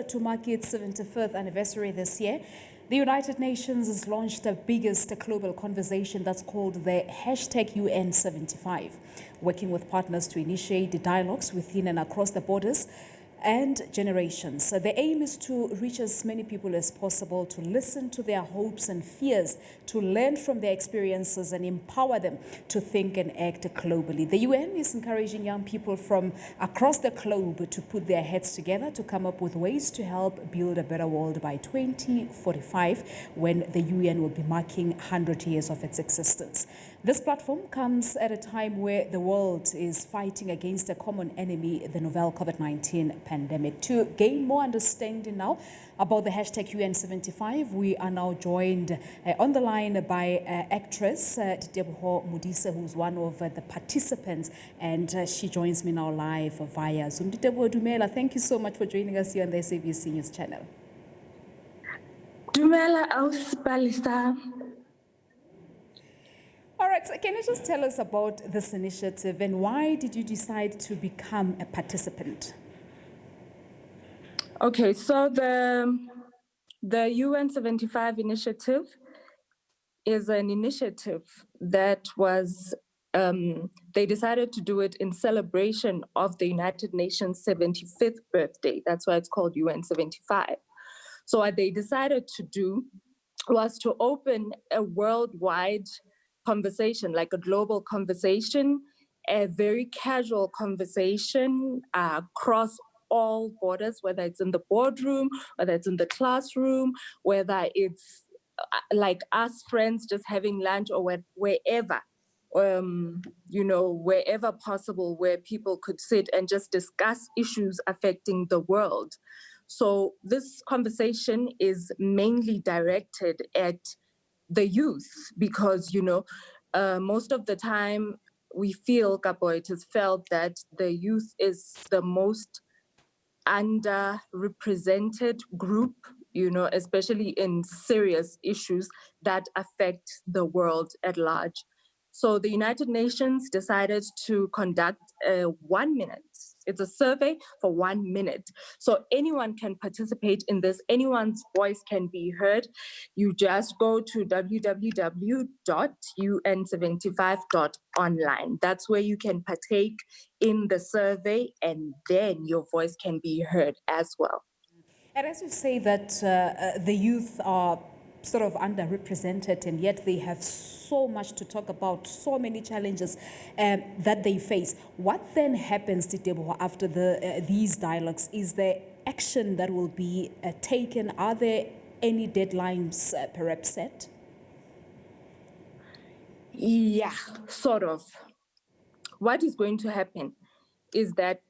To mark its 75th anniversary this year, the United Nations has launched the biggest global conversation that's called the hashtag UN75, working with partners to initiate the dialogues within and across the borders and generations. So the aim is to reach as many people as possible, to listen to their hopes and fears, to learn from their experiences and empower them to think and act globally. The UN is encouraging young people from across the globe to put their heads together to come up with ways to help build a better world by 2045, when the UN will be marking 100 years of its existence. This platform comes at a time where the world is fighting against a common enemy, the novel COVID-19 pandemic. To gain more understanding now about the hashtag UN75, we are now joined on the line by actress Liteboho Molise, who's one of the participants, and she joins me now live via Zoom. Liteboho, Dumela, thank you so much for joining us here on the SABC News channel. Dumela auspalisa. All right, so can you just tell us about this initiative and why did you decide to become a participant? Okay, so the UN75 initiative is an initiative that was, they decided to do it in celebration of the United Nations 75th birthday. That's why it's called UN75. So what they decided to do was to open a worldwide conversation, like a global conversation, a very casual conversation across all borders, whether it's in the boardroom, whether it's in the classroom, whether it's like us friends just having lunch or wherever, wherever possible, where people could sit and just discuss issues affecting the world. So this conversation is mainly directed at the youth, because, most of the time we feel, Kapo, it is felt that the youth is the most underrepresented group, especially in serious issues that affect the world at large. So the United Nations decided to conduct a 1 minute. It's a survey for 1 minute. So anyone can participate in this. Anyone's voice can be heard. You just go to www.un75.online. That's where you can partake in the survey, and then your voice can be heard as well. And as you say that the youth are sort of underrepresented, and yet they have so much to talk about, so many challenges that they face. What then happens, Liteboho, after these dialogues? Is there action that will be taken? Are there any deadlines perhaps set? Yeah, sort of. What is going to happen is that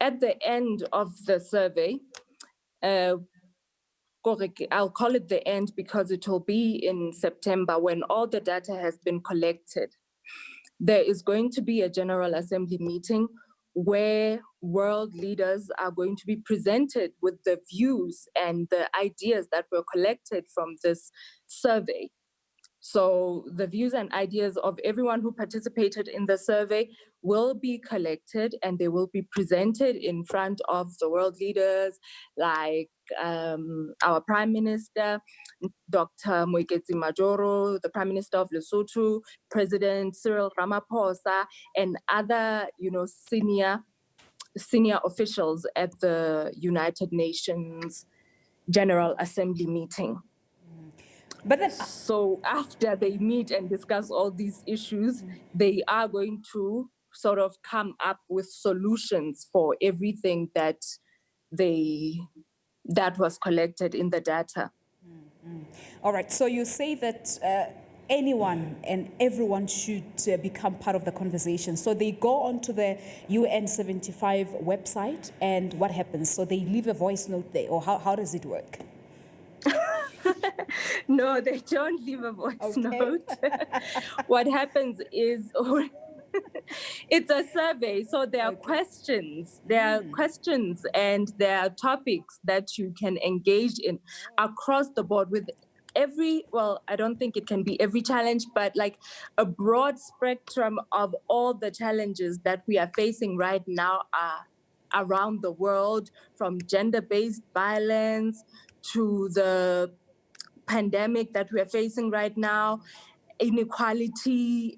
at the end of the survey, I'll call it the end because it will be in September when all the data has been collected. There is going to be a General Assembly meeting where world leaders are going to be presented with the views and the ideas that were collected from this survey. So the views and ideas of everyone who participated in the survey will be collected, and they will be presented in front of the world leaders, like our Prime Minister, Dr. Moeketsi Majoro, the Prime Minister of Lesotho, President Cyril Ramaphosa, and other, senior officials at the United Nations General Assembly meeting. But then, so after they meet and discuss all these issues, they are going to sort of come up with solutions for everything that was collected in the data. All right, so you say that anyone and everyone should become part of the conversation. So they go onto the UN75 website, and what happens? So they leave a voice note there, or how does it work? No, they don't leave a voice note. What happens is it's a survey. So there are questions. There are questions and there are topics that you can engage in across the board with I don't think it can be every challenge, but like a broad spectrum of all the challenges that we are facing right now are around the world, from gender-based violence to the pandemic that we're facing right now, inequality,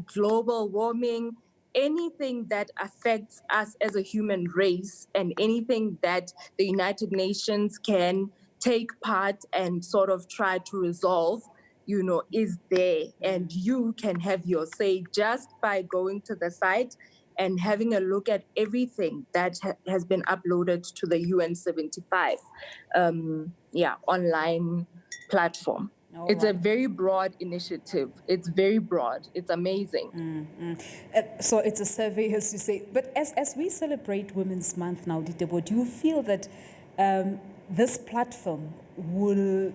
global warming, anything that affects us as a human race, and anything that the United Nations can take part and sort of try to resolve, is there. And you can have your say just by going to the site and having a look at everything that has been uploaded to the UN 75 online platform. It's a very broad initiative. It's very broad. It's amazing. So it's a survey, as you say. But as we celebrate Women's Month now, Liteboho, do you feel that this platform will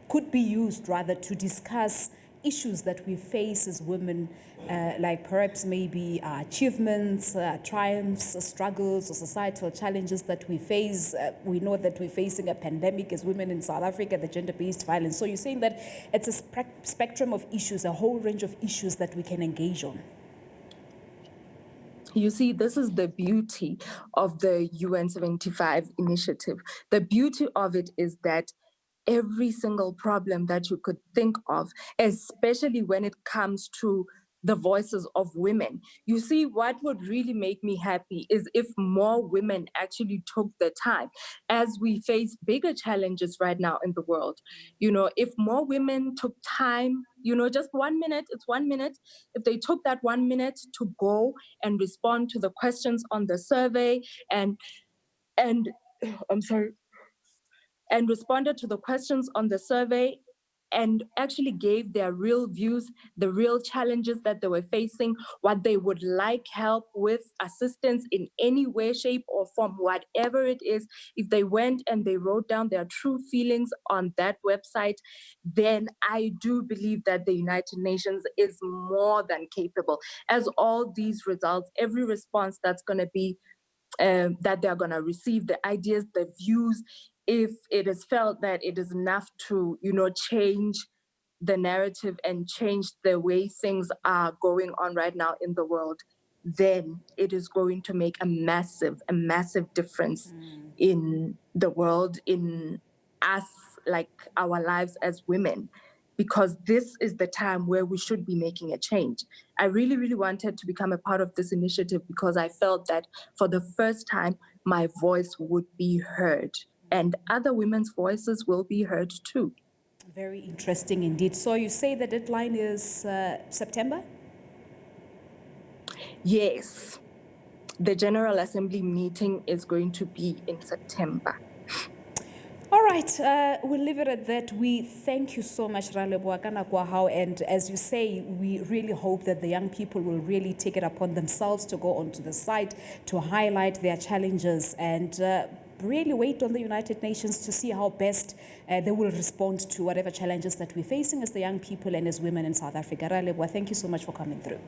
could be used rather to discuss issues that we face as women, like perhaps maybe achievements, triumphs, struggles, or societal challenges that we face? We know that we're facing a pandemic as women in South Africa, the gender-based violence. So you're saying that it's a spectrum of issues, a whole range of issues that we can engage on. You see, this is the beauty of the UN 75 initiative. The beauty of it is that every single problem that you could think of, especially when it comes to the voices of women. You see, what would really make me happy is if more women actually took the time, as we face bigger challenges right now in the world. If more women took time, just 1 minute, it's 1 minute. If they took that 1 minute to go and respond to the questions on the survey and responded to the questions on the survey and actually gave their real views, the real challenges that they were facing, what they would like help with, assistance in any way, shape, or form, whatever it is. If they went and they wrote down their true feelings on that website, then I do believe that the United Nations is more than capable. As all these results, every response that's going to be that they're going to receive, the ideas, the views, if it is felt that it is enough to, change the narrative and change the way things are going on right now in the world, then it is going to make a massive difference in the world, in us, like our lives as women. Because this is the time where we should be making a change. I really, really wanted to become a part of this initiative because I felt that for the first time, my voice would be heard and other women's voices will be heard too. Very interesting indeed. So you say the deadline is September? Yes. The General Assembly meeting is going to be in September. All right, we'll leave it at that. We thank you so much, Liteboho Molise, and as you say, we really hope that the young people will really take it upon themselves to go onto the site, to highlight their challenges, and really wait on the United Nations to see how best they will respond to whatever challenges that we're facing as the young people and as women in South Africa. Liteboho, thank you so much for coming through.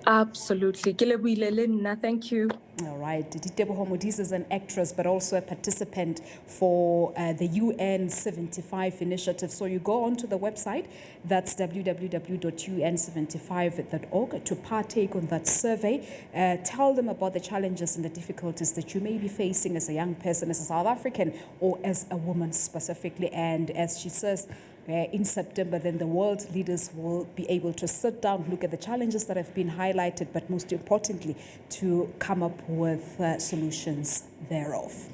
Absolutely. Thank you. All right. Liteboho Molise is an actress, but also a participant for the UN 75 initiative. So you go onto the website, that's www.un75.org, to partake on that survey. Tell them about the challenges and the difficulties that you may be facing as a young person, as a South African, or as a woman specifically. And as she says, in September, then the world leaders will be able to sit down, look at the challenges that have been highlighted, but most importantly, to come up with solutions thereof.